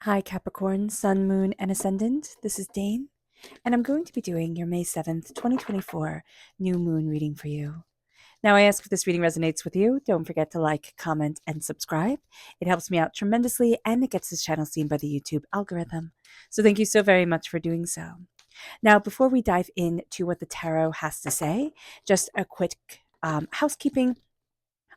Hi, Capricorn, Sun, Moon, and Ascendant. This is Dane, and I'm going to be doing your May 7th, 2024 new moon reading for you. Now, I ask if this reading resonates with you. Don't forget to like, comment, and subscribe. It helps me out tremendously, and it gets this channel seen by the YouTube algorithm. So, thank you so very much for doing so. Now, before we dive into what the tarot has to say, just a quick housekeeping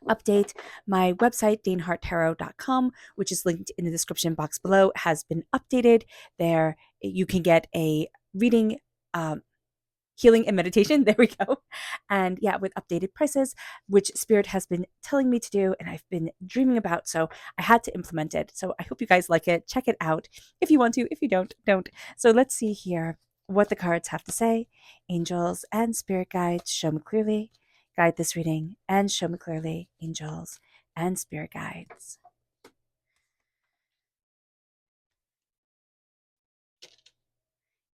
update. My website, daneharttarot.com, which is linked in the description box below, has been updated. There you can get a reading, healing, and meditation. There we go. And yeah, with updated prices, which Spirit has been telling me to do and I've been dreaming about. So I had to implement it. So I hope you guys like it. Check it out if you want to. If you don't, don't. So let's see here what the cards have to say. Angels and spirit guides, show me clearly. Guide this reading and show me clearly, angels and spirit guides.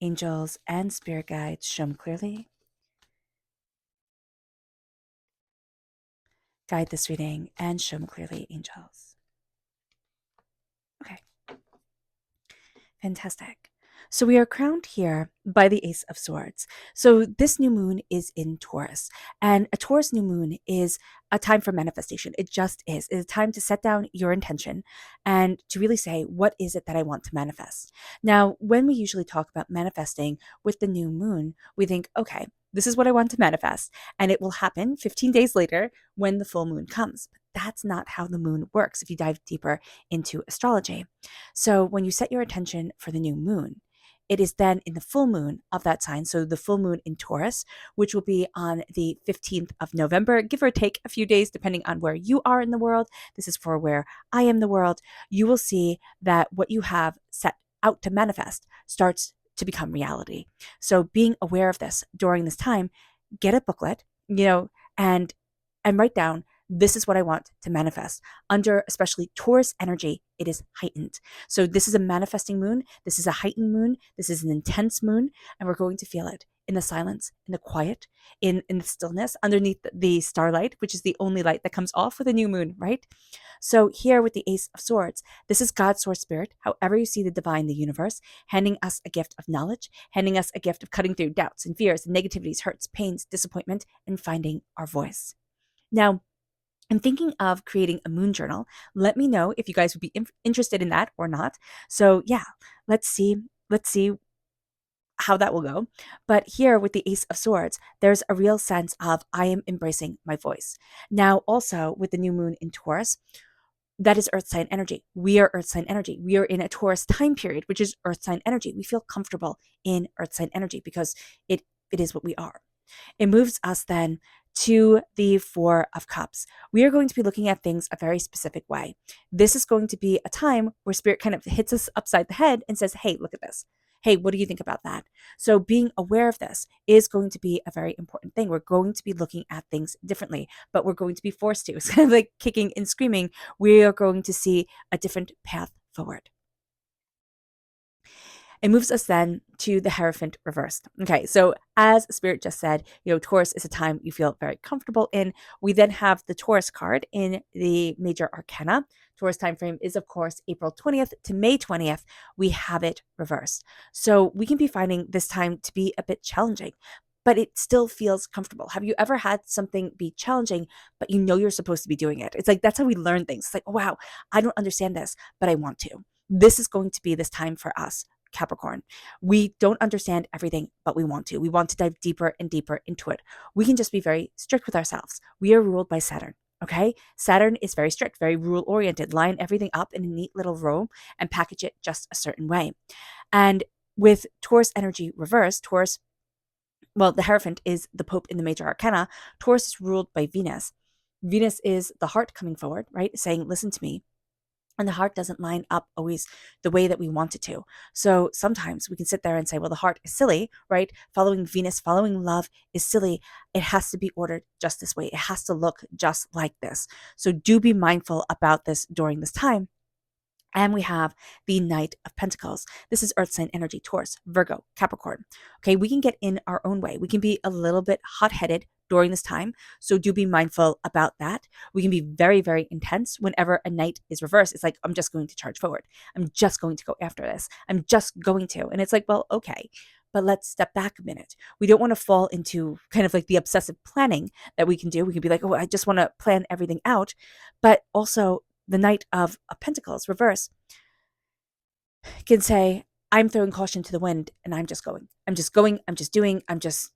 Angels and spirit guides, show me clearly. Guide this reading and show me clearly, angels. Okay, fantastic. So we are crowned here by the Ace of Swords. So this new moon is in Taurus, and a Taurus new moon is a time for manifestation. It just is. It's a time to set down your intention and to really say, what is it that I want to manifest? Now, when we usually talk about manifesting with the new moon, we think, okay, this is what I want to manifest, and it will happen 15 days later when the full moon comes. But that's not how the moon works if you dive deeper into astrology. So when you set your intention for the new moon, it is then in the full moon of that sign, so the full moon in Taurus, which will be on the 15th of November, give or take a few days, depending on where you are in the world. This is for where I am in the world. You will see that what you have set out to manifest starts to become reality. So being aware of this during this time, get a booklet, and write down, this is what I want to manifest. Under especially Taurus energy, it is heightened. So this is a manifesting moon. This is a heightened moon. This is an intense moon. And we're going to feel it in the silence, in the quiet, in the stillness, underneath the starlight, which is the only light that comes off with a new moon, right? So here with the Ace of Swords, this is God's source spirit, however you see the divine, the universe, handing us a gift of knowledge, handing us a gift of cutting through doubts and fears and negativities, hurts, pains, disappointment, and finding our voice. Now, I'm thinking of creating a moon journal. Let me know if you guys would be interested in that or not. So yeah, let's see how that will go. But here with the Ace of Swords, there's a real sense of I am embracing my voice. Now also with the new moon in Taurus, that is earth sign energy. We are earth sign energy. We are in a Taurus time period, which is earth sign energy. We feel comfortable in earth sign energy because it is what we are. It moves us then to the Four of Cups. We are going to be looking at things a very specific way. This is going to be a time where Spirit kind of hits us upside the head and says, hey, look at this. Hey, what do you think about that? So being aware of this is going to be a very important thing. We're going to be looking at things differently, but we're going to be forced to. It's kind of like kicking and screaming. We are going to see a different path forward. It moves us then to the Hierophant reversed. Okay, so as Spirit just said, Taurus is a time you feel very comfortable in. We then have the Taurus card in the major arcana. Taurus time frame is, of course, April 20th to May 20th. We have it reversed. So we can be finding this time to be a bit challenging, but it still feels comfortable. Have you ever had something be challenging, but you're supposed to be doing it? It's like, that's how we learn things. It's like, oh, wow, I don't understand this, but I want to. This is going to be this time for us, Capricorn. We don't understand everything, but we want to. We want to dive deeper and deeper into it. We can just be very strict with ourselves. We are ruled by Saturn. Okay. Saturn is very strict, very rule oriented. Line everything up in a neat little row and package it just a certain way. And with Taurus energy reversed, the Hierophant is the Pope in the major arcana. Taurus is ruled by Venus. Venus is the heart coming forward, right? Saying, listen to me. And the heart doesn't line up always the way that we want it to. So sometimes we can sit there and say, well, the heart is silly, right? Following Venus, following love is silly. It has to be ordered just this way. It has to look just like this. So do be mindful about this during this time. And we have the Knight of Pentacles. This is Earth sign energy, Taurus, Virgo, Capricorn. Okay, we can get in our own way. We can be a little bit hot-headed during this time. So do be mindful about that. We can be very, very intense whenever a knight is reversed. It's like, I'm just going to charge forward. I'm just going to go after this. I'm just going to. And it's like, well, okay, but let's step back a minute. We don't want to fall into kind of like the obsessive planning that we can do. We can be like, oh, I just want to plan everything out. But also, the Knight of Pentacles reverse can say, I'm throwing caution to the wind and I'm just going. I'm just going. I'm just doing. I'm just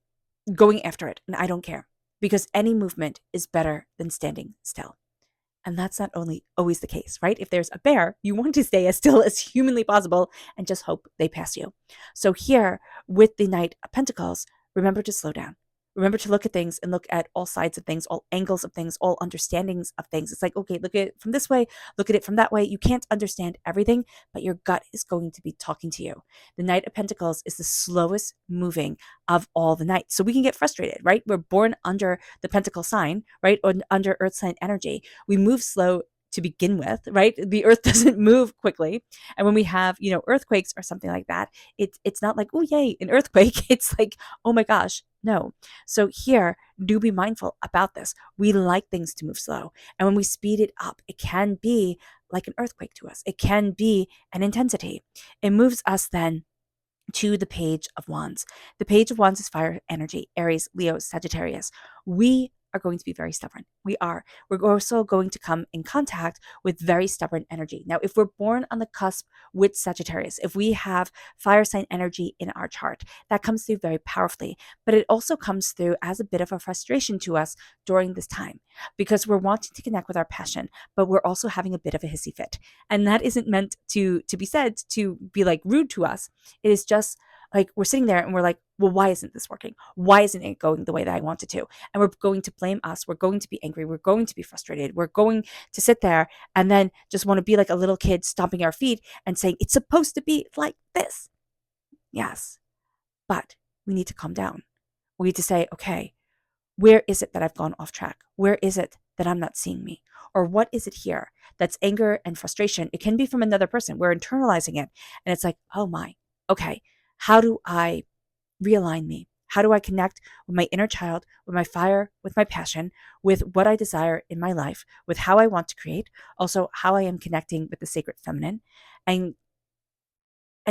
going after it. And I don't care because any movement is better than standing still. And that's not only always the case, right? If there's a bear, you want to stay as still as humanly possible and just hope they pass you. So here with the Knight of Pentacles, remember to slow down. Remember to look at things and look at all sides of things, all angles of things, all understandings of things. It's like, okay, look at it from this way, look at it from that way. You can't understand everything, but your gut is going to be talking to you. The Knight of Pentacles is the slowest moving of all the knights. So we can get frustrated, right? We're born under the Pentacle sign, right? Or under Earth sign energy. We move slow to begin with, right? The earth doesn't move quickly. And when we have, earthquakes or something like that, it's not like, oh, yay, an earthquake. It's like, oh my gosh, no. So here, do be mindful about this. We like things to move slow. And when we speed it up, it can be like an earthquake to us. It can be an intensity. It moves us then to the Page of Wands. The Page of Wands is fire energy, Aries, Leo, Sagittarius. We are going to be very stubborn. We are. We're also going to come in contact with very stubborn energy. Now, if we're born on the cusp with Sagittarius, if we have fire sign energy in our chart, that comes through very powerfully, but it also comes through as a bit of a frustration to us during this time because we're wanting to connect with our passion, but we're also having a bit of a hissy fit. And that isn't meant to be said to be like rude to us. It is just like we're sitting there and we're like, well, why isn't this working? Why isn't it going the way that I want it to? And we're going to blame us. We're going to be angry. We're going to be frustrated. We're going to sit there and then just want to be like a little kid stomping our feet and saying, it's supposed to be like this. Yes, but we need to calm down. We need to say, okay, where is it that I've gone off track? Where is it that I'm not seeing me? Or what is it here that's anger and frustration? It can be from another person. We're internalizing it. And it's like, oh my, okay, how do I realign me? How do I connect with my inner child, with my fire, with my passion, with what I desire in my life, with how I want to create, also how I am connecting with the sacred feminine, and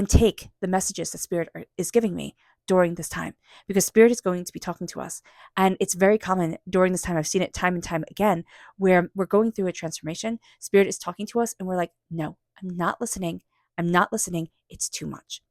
take the messages that Spirit is giving me during this time, because Spirit is going to be talking to us. And it's very common during this time. I've seen it time and time again, where we're going through a transformation. Spirit is talking to us and we're like, no, I'm not listening. I'm not listening. It's too much.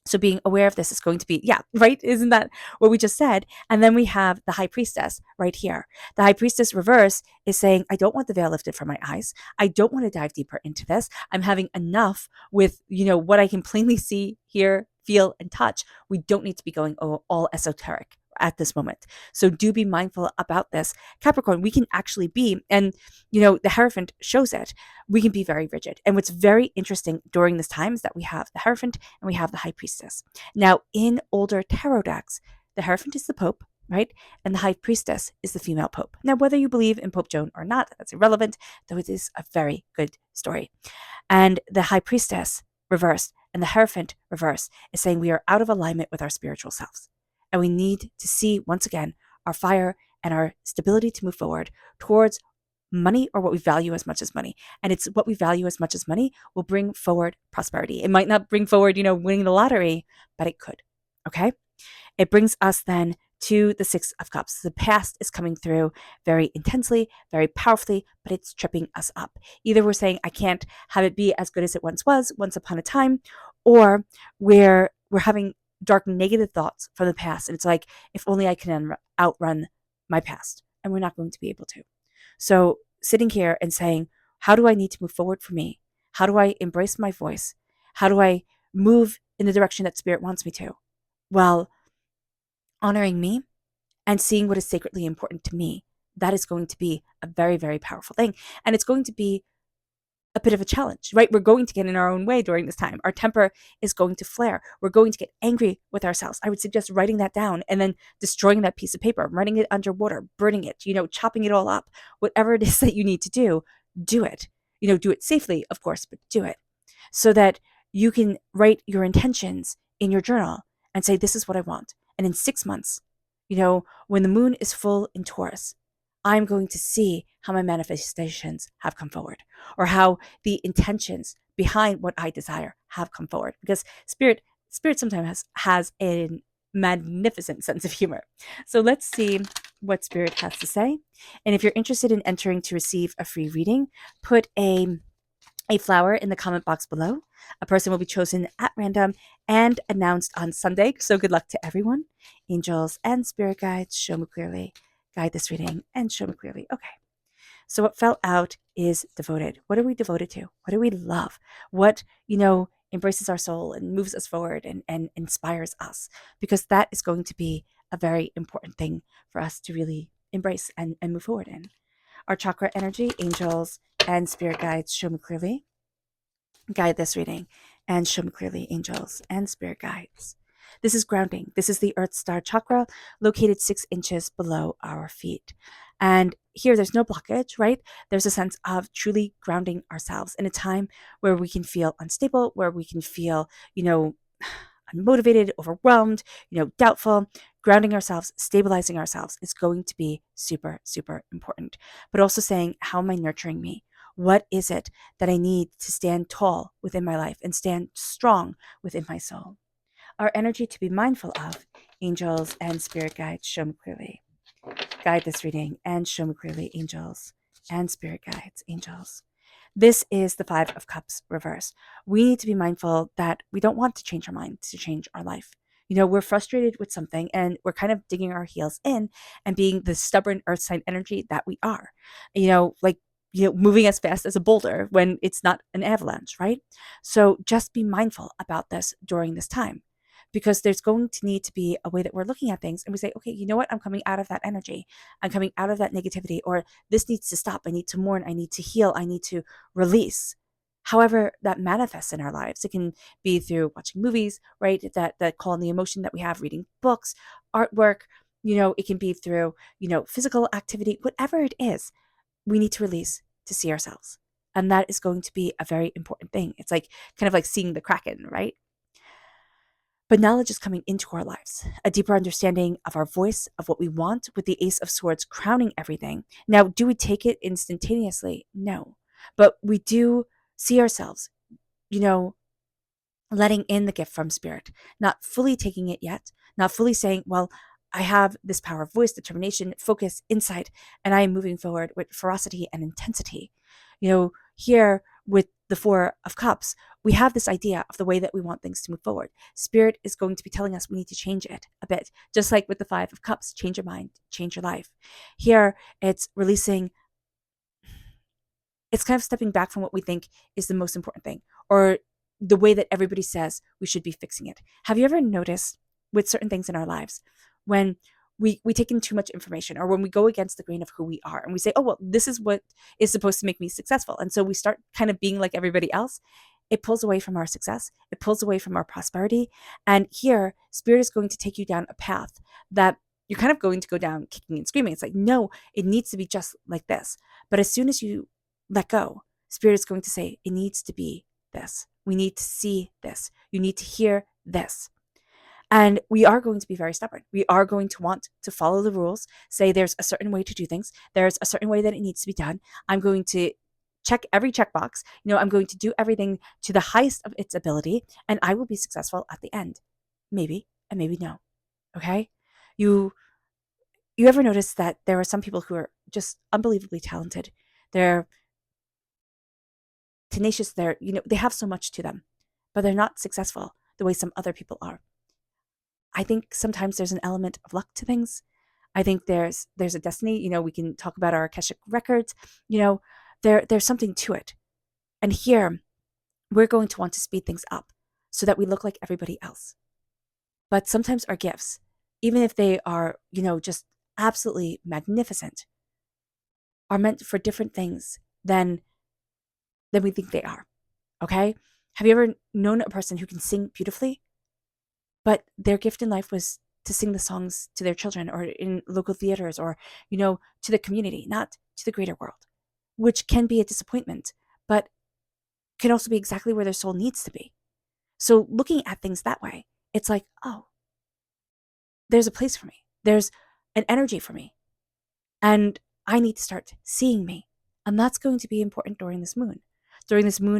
So being aware of this is going to be, yeah, right? Isn't that what we just said? And then we have the High Priestess right here. The High Priestess reverse is saying, I don't want the veil lifted from my eyes. I don't want to dive deeper into this. I'm having enough with, what I can plainly see, hear, feel, and touch. We don't need to be going all esoteric at this moment. So do be mindful about this. Capricorn, we can actually be, and the Hierophant shows it, we can be very rigid. And what's very interesting during this time is that we have the Hierophant and we have the High Priestess. Now, in older tarot decks, the Hierophant is the Pope, right? And the High Priestess is the female Pope. Now, whether you believe in Pope Joan or not, that's irrelevant, though it is a very good story. And the High Priestess reversed and the Hierophant reversed is saying we are out of alignment with our spiritual selves. And we need to see, once again, our fire and our stability to move forward towards money, or what we value as much as money. And it's what we value as much as money will bring forward prosperity. It might not bring forward, winning the lottery, but it could. Okay? It brings us then to the Six of Cups. The past is coming through very intensely, very powerfully, but it's tripping us up. Either we're saying, I can't have it be as good as it once was, once upon a time, or we're having dark negative thoughts from the past. And it's like, if only I can outrun my past. And we're not going to be able to. So sitting here and saying, how do I need to move forward for me? How do I embrace my voice? How do I move in the direction that Spirit wants me to? Well, honoring me and seeing what is sacredly important to me, that is going to be a very, very powerful thing. And it's going to be a bit of a challenge, right? We're going to get in our own way during this time. Our temper is going to flare. We're going to get angry with ourselves. I would suggest writing that down and then destroying that piece of paper, running it underwater, burning it, chopping it all up. Whatever it is that you need to do it. Do it safely, of course, but do it. so that you can write your intentions in your journal and say, this is what I want. And in 6 months, when the moon is full in Taurus, I'm going to see how my manifestations have come forward, or how the intentions behind what I desire have come forward. Because spirit sometimes has a magnificent sense of humor. So let's see what spirit has to say. And if you're interested in entering to receive a free reading, put a flower in the comment box below. A person will be chosen at random and announced on Sunday. So good luck to everyone. Angels and spirit guides, show me clearly. Guide this reading and show me clearly. Okay. So what fell out is devoted. What are we devoted to? What do we love? What, embraces our soul and moves us forward and inspires us? Because that is going to be a very important thing for us to really embrace and move forward in. Our chakra energy, angels and spirit guides, show me clearly. Guide this reading and show me clearly, angels and spirit guides. This is grounding. This is the Earth Star chakra located 6 inches below our feet. And here there's no blockage, right? There's a sense of truly grounding ourselves in a time where we can feel unstable, where we can feel, unmotivated, overwhelmed, doubtful. Grounding ourselves, stabilizing ourselves is going to be super, super important. But also saying, how am I nurturing me? What is it that I need to stand tall within my life and stand strong within my soul? Our energy to be mindful of, angels and spirit guides, show me clearly. Guide this reading and show me clearly, angels and spirit guides, angels. This is the Five of Cups reverse. We need to be mindful that we don't want to change our mind to change our life. We're frustrated with something and we're kind of digging our heels in and being the stubborn earth sign energy that we are, moving as fast as a boulder when it's not an avalanche, right? So just be mindful about this during this time, because there's going to need to be a way that we're looking at things and we say, okay, you know what? I'm coming out of that energy. I'm coming out of that negativity, or this needs to stop. I need to mourn. I need to heal. I need to release. However that manifests in our lives. It can be through watching movies, right? That call on the emotion that we have, reading books, artwork, it can be through, physical activity, whatever it is, we need to release to see ourselves. And that is going to be a very important thing. It's like kind of like seeing the Kraken, right? But knowledge is coming into our lives, a deeper understanding of our voice, of what we want, with the Ace of Swords crowning everything. Now, do we take it instantaneously? No. But we do see ourselves, you know, letting in the gift from spirit, not fully taking it yet, not fully saying, well, I have this power of voice, determination, focus, insight, and I am moving forward with ferocity and intensity. Here with the Four of Cups, we have this idea of the way that we want things to move forward. Spirit is going to be telling us we need to change it a bit, just like with the Five of Cups, change your mind, change your life. Here, it's releasing, it's kind of stepping back from what we think is the most important thing, or the way that everybody says we should be fixing it. Have you ever noticed with certain things in our lives when we take in too much information, or when we go against the grain of who we are and we say, oh, well, this is what is supposed to make me successful. And so we start kind of being like everybody else. It pulls away from our success. It pulls away from our prosperity. And here, spirit is going to take you down a path that you're kind of going to go down kicking and screaming. It's like, no, it needs to be just like this. But as soon as you let go, spirit is going to say, it needs to be this. We need to see this. You need to hear this. And we are going to be very stubborn. We are going to want to follow the rules, say there's a certain way to do things. There's a certain way that it needs to be done. I'm going to check every checkbox. I'm going to do everything to the highest of its ability, and I will be successful at the end. Maybe, and maybe no. Okay? You ever notice that there are some people who are just unbelievably talented? They're tenacious. They have so much to them, but they're not successful the way some other people are. I think sometimes there's an element of luck to things. I think there's a destiny. We can talk about our Akashic records. There's something to it. And here, we're going to want to speed things up so that we look like everybody else. But sometimes our gifts, even if they are, just absolutely magnificent, are meant for different things than we think they are. Okay? Have you ever known a person who can sing beautifully, but their gift in life was to sing the songs to their children, or in local theaters, or, to the community, not to the greater world, which can be a disappointment. But can also be exactly where their soul needs to be. So looking at things that way, it's like, oh, there's a place for me. There's an energy for me. And I need to start seeing me. And that's going to be important during this moon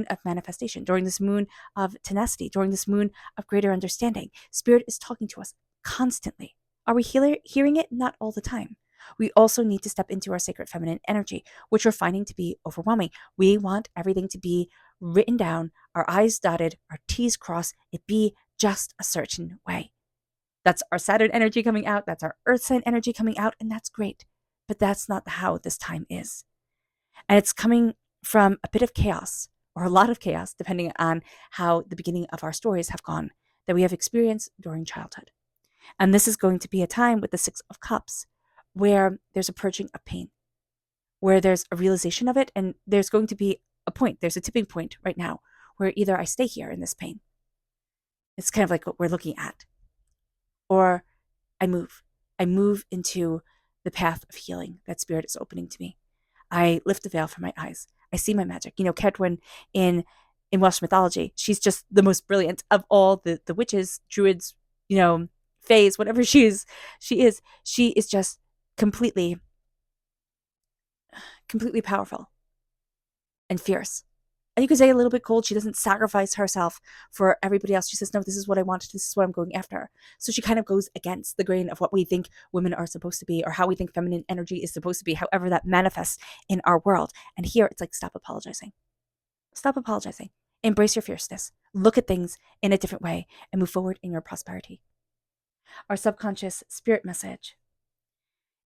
of manifestation, during this moon of tenacity, during this moon of greater understanding. Spirit is talking to us constantly. Are we hearing it? Not all the time. We also need to step into our sacred feminine energy, which we're finding to be overwhelming. We want everything to be written down, our I's dotted, our T's crossed, it be just a certain way. That's our Saturn energy coming out. That's our Earth sign energy coming out. And that's great. But that's not how this time is. And it's coming from a bit of chaos or a lot of chaos, depending on how the beginning of our stories have gone, that we have experienced during childhood. And this is going to be a time with the Six of Cups where there's a purging of pain, where there's a realization of it. And there's going to be a point, there's a tipping point right now where either I stay here in this pain. It's kind of like what we're looking at. Or I move. I move into the path of healing that Spirit is opening to me. I lift the veil from my eyes. I see my magic. Capricorn in Welsh mythology, she's just the most brilliant of all the witches, druids, fays, whatever she is. She is just completely powerful and fierce. And you could say a little bit cold. She doesn't sacrifice herself for everybody else. She says, no, this is what I want. This is what I'm going after. So she kind of goes against the grain of what we think women are supposed to be or how we think feminine energy is supposed to be, however that manifests in our world. And here it's like, stop apologizing. Stop apologizing. Embrace your fierceness. Look at things in a different way and move forward in your prosperity. Our subconscious spirit message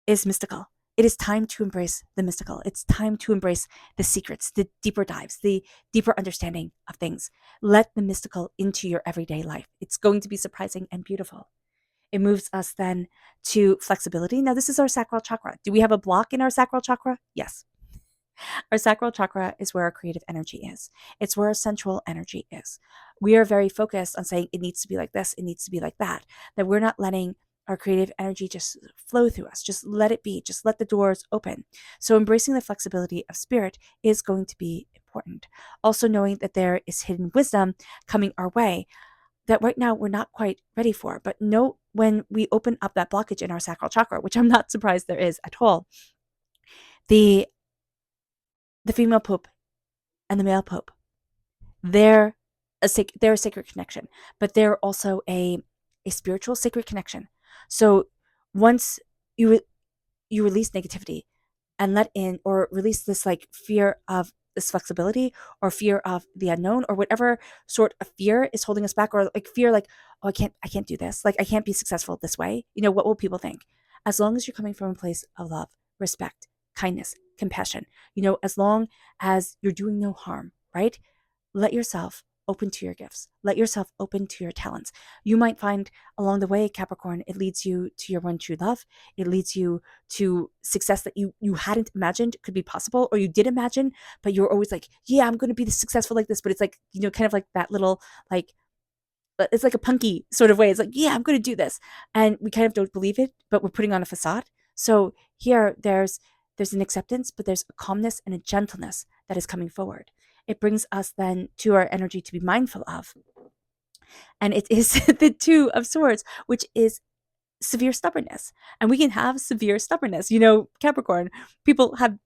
is mystical. It is time to embrace the mystical. It's time to embrace the secrets, the deeper dives, the deeper understanding of things. Let the mystical into your everyday life. It's going to be surprising and beautiful. It moves us then to flexibility. Now, this is our sacral chakra. Do we have a block in our sacral chakra? Yes. Our sacral chakra is where our creative energy is. It's where our sensual energy is. We are very focused on saying it needs to be like this, it needs to be like that we're not letting our creative energy just flow through us. Just let it be. Just let the doors open. So embracing the flexibility of spirit is going to be important. Also knowing that there is hidden wisdom coming our way that right now we're not quite ready for. But know when we open up that blockage in our sacral chakra, which I'm not surprised there is at all, the female pope and the male pope, they're a sacred connection, but they're also a spiritual sacred connection. So once you release negativity and let in or release this like fear of this flexibility or fear of the unknown or whatever sort of fear is holding us back, or like fear like, oh, I can't do this, like I can't be successful this way, what will people think? As long as you're coming from a place of love, respect, kindness, compassion, as long as you're doing no harm, right? Let yourself open to your gifts. Let yourself open to your talents. You might find along the way, Capricorn, it leads you to your one true love. It leads you to success that you hadn't imagined could be possible, or you did imagine, but you're always like, yeah, I'm going to be successful like this. But it's like, kind of like that little, like, it's like a punky sort of way. It's like, yeah, I'm going to do this. And we kind of don't believe it, but we're putting on a facade. So here there's an acceptance, but there's a calmness and a gentleness that is coming forward. It brings us then to our energy to be mindful of. And it is the Two of Swords, which is severe stubbornness. And we can have severe stubbornness. Capricorn, people have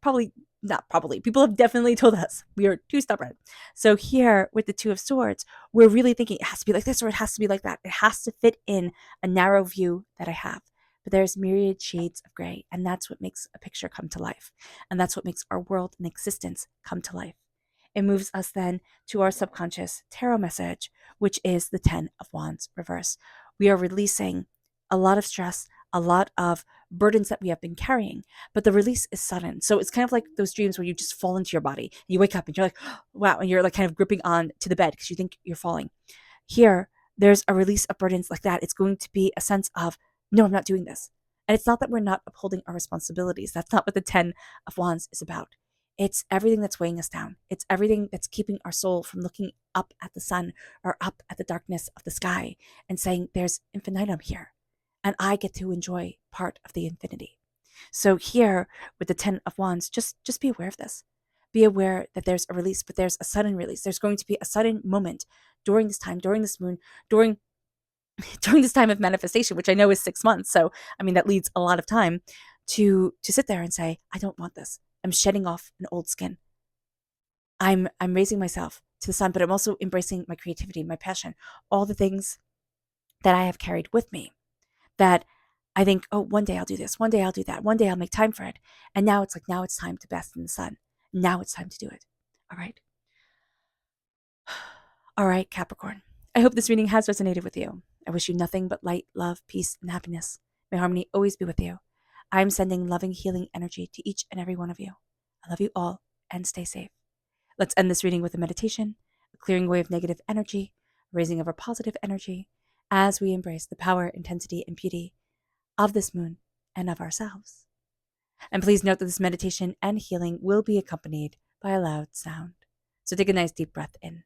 people have definitely told us we are too stubborn. So here with the Two of Swords, we're really thinking it has to be like this or it has to be like that. It has to fit in a narrow view that I have. But there's myriad shades of gray, and that's what makes a picture come to life. And that's what makes our world and existence come to life. It moves us then to our subconscious tarot message, which is the Ten of Wands reverse. We are releasing a lot of stress, a lot of burdens that we have been carrying, but the release is sudden. So it's kind of like those dreams where you just fall into your body. And you wake up and you're like, oh, wow, and you're like kind of gripping on to the bed because you think you're falling. Here, there's a release of burdens like that. It's going to be a sense of, no, I'm not doing this. And it's not that we're not upholding our responsibilities. That's not what the Ten of Wands is about. It's everything that's weighing us down. It's everything that's keeping our soul from looking up at the sun or up at the darkness of the sky and saying, there's infinitum here, and I get to enjoy part of the infinity. So here with the Ten of Wands, just be aware of this. Be aware that there's a release, but there's a sudden release. There's going to be a sudden moment during this time, during this moon, during during this time of manifestation, which I know is 6 months. So, I mean, that leads a lot of time to sit there and say, I don't want this. I'm shedding off an old skin. I'm raising myself to the sun, but I'm also embracing my creativity, my passion, all the things that I have carried with me that I think, oh, one day I'll do this, one day I'll do that, one day I'll make time for it. And now it's like, now it's time to bask in the sun. Now it's time to do it. All right. All right, Capricorn. I hope this reading has resonated with you. I wish you nothing but light, love, peace, and happiness. May harmony always be with you. I'm sending loving, healing energy to each and every one of you. I love you all and stay safe. Let's end this reading with a meditation, a clearing away of negative energy, a raising of our positive energy as we embrace the power, intensity, and beauty of this moon and of ourselves. And please note that this meditation and healing will be accompanied by a loud sound. So take a nice deep breath in,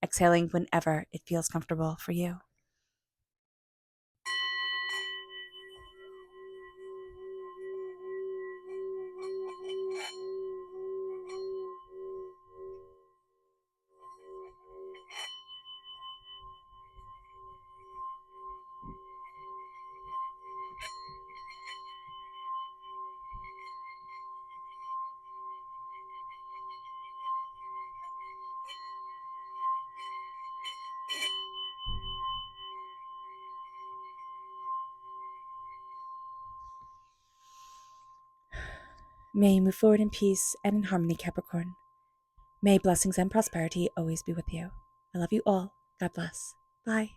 exhaling whenever it feels comfortable for you. May you move forward in peace and in harmony, Capricorn. May blessings and prosperity always be with you. I love you all. God bless. Bye.